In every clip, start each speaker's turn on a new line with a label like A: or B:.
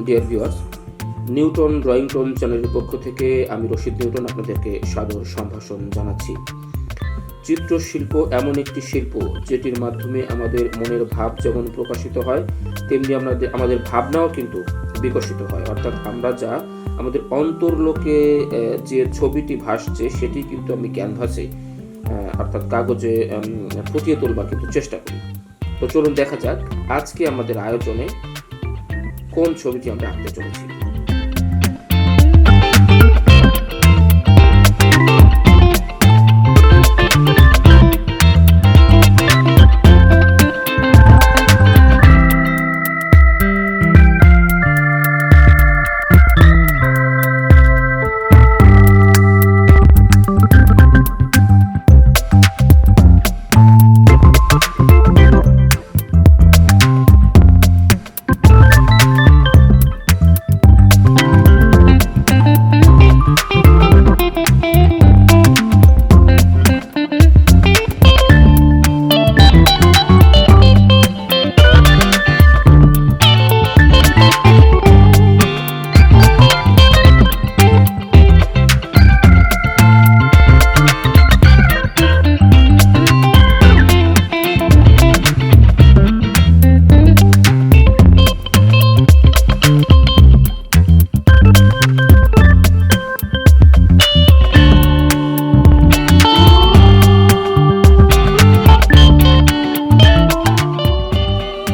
A: Dear viewers, Newton drawing tone চ্যানেলের পক্ষ থেকে আমি রশিদ নিউটন আপনাদেরকে সাদর সম্ভাষণ জানাচ্ছি। চিত্রশিল্প এমন একটি শিল্প যেটির মাধ্যমে আমাদের মনের ভাব যেমন প্রকাশিত হয়, তেমনি আমাদের ভাবনাও কিন্তু বিকশিত হয়। অর্থাৎ আমরা যা আমাদের অন্তর্লোকে যে ছবিটি ভাসছে সেটি কিন্তু আমি ক্যানভাসে অর্থাৎ কাগজে ফুটিয়ে তোলবার কিন্তু চেষ্টা করি। তো চলুন দেখা যাক আজকে আমাদের আয়োজনে কোন ছবিটি আমরা আঁকতে চলেছি।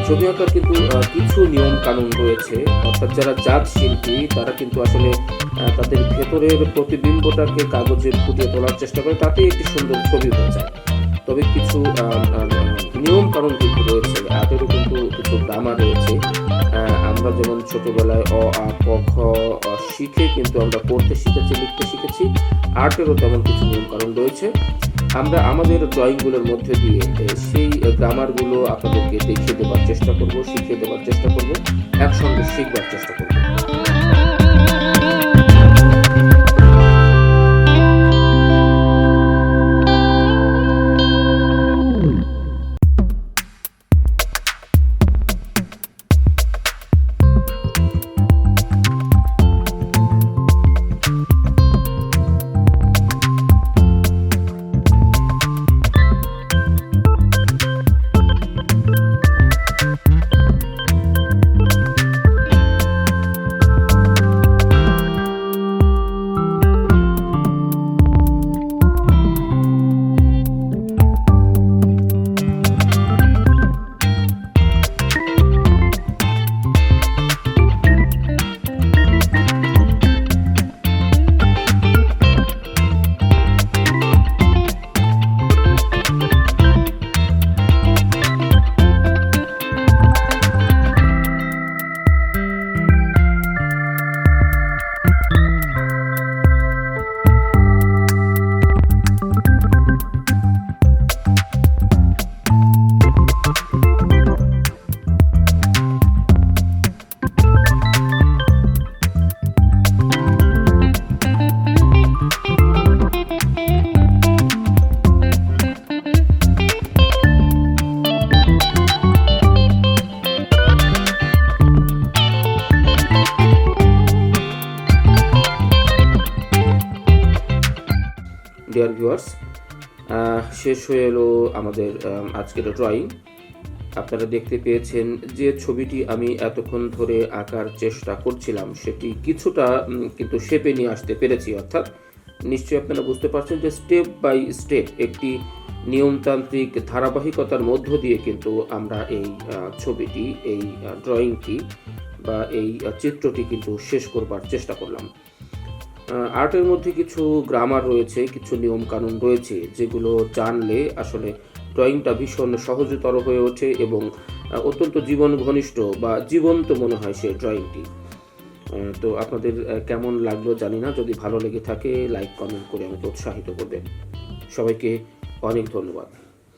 A: ছবি আঁকার কিন্তু কিছু নিয়ম কানুন রয়েছে। অর্থাৎ যারা জাত শিল্পী তারা কিন্তু আসলে তাদের ভেতরের প্রতিবিম্বটাকে কাগজে ফুটিয়ে তোলার চেষ্টা করে, তাতেই একটি সুন্দর ছবি হয়ে যায়। তবে কিছু নিয়ম কানুন কিন্তু রয়েছে, আর্টেরও কিন্তু কিছু গ্রামার রয়েছে। আমরা যেমন ছোটবেলায় অ আ ক খ শিখে কিন্তু আমরা পড়তে শিখেছি, লিখতে শিখেছি, আর্টেরও তেমন কিছু নিয়ম কানুন রয়েছে। আমরা আমাদের ড্রয়িংগুলোর মধ্যে দিয়ে সেই গ্রামারগুলো আপনাদেরকে দেখিয়ে দেওয়ার চেষ্টা করব, শিখিয়ে দেওয়ার চেষ্টা করব, একসঙ্গে শিখবার চেষ্টা করব। ডিয়ার ভিউয়ার্স, শেষ হয়ে এলো আমাদের আজকের ড্রয়িং। আপনারা দেখতে পেয়েছেন যে ছবিটি আমি এতক্ষণ ধরে আঁকার চেষ্টা করছিলাম সেটি কিছুটা কিন্তু শেপে নিয়ে আসতে পেরেছি। অর্থাৎ নিশ্চয়ই আপনারা বুঝতে পারছেন যে স্টেপ বাই স্টেপ একটি নিয়মতান্ত্রিক ধারাবাহিকতার মধ্য দিয়ে কিন্তু আমরা এই ছবিটি, এই ড্রয়িংটি বা এই চিত্রটি কিন্তু শেষ করবার চেষ্টা করলাম। আর্টের মধ্যে কিছু গ্রামার রয়েছে, কিছু নিয়ম কানুন রয়েছে যেগুলো জানলে আসলে ড্রয়িংটা ভীষণ সহজতর হয়ে ওঠে এবং অত্যন্ত জীবন ঘনিষ্ঠ বা জীবন্ত মনে হয় সেই ড্রয়িংটি। তো আপনাদের কেমন লাগলো জানি না, যদি ভালো লেগে থাকে লাইক কমেন্ট করে আমাকে উৎসাহিত করবেন। সবাইকে অনেক ধন্যবাদ।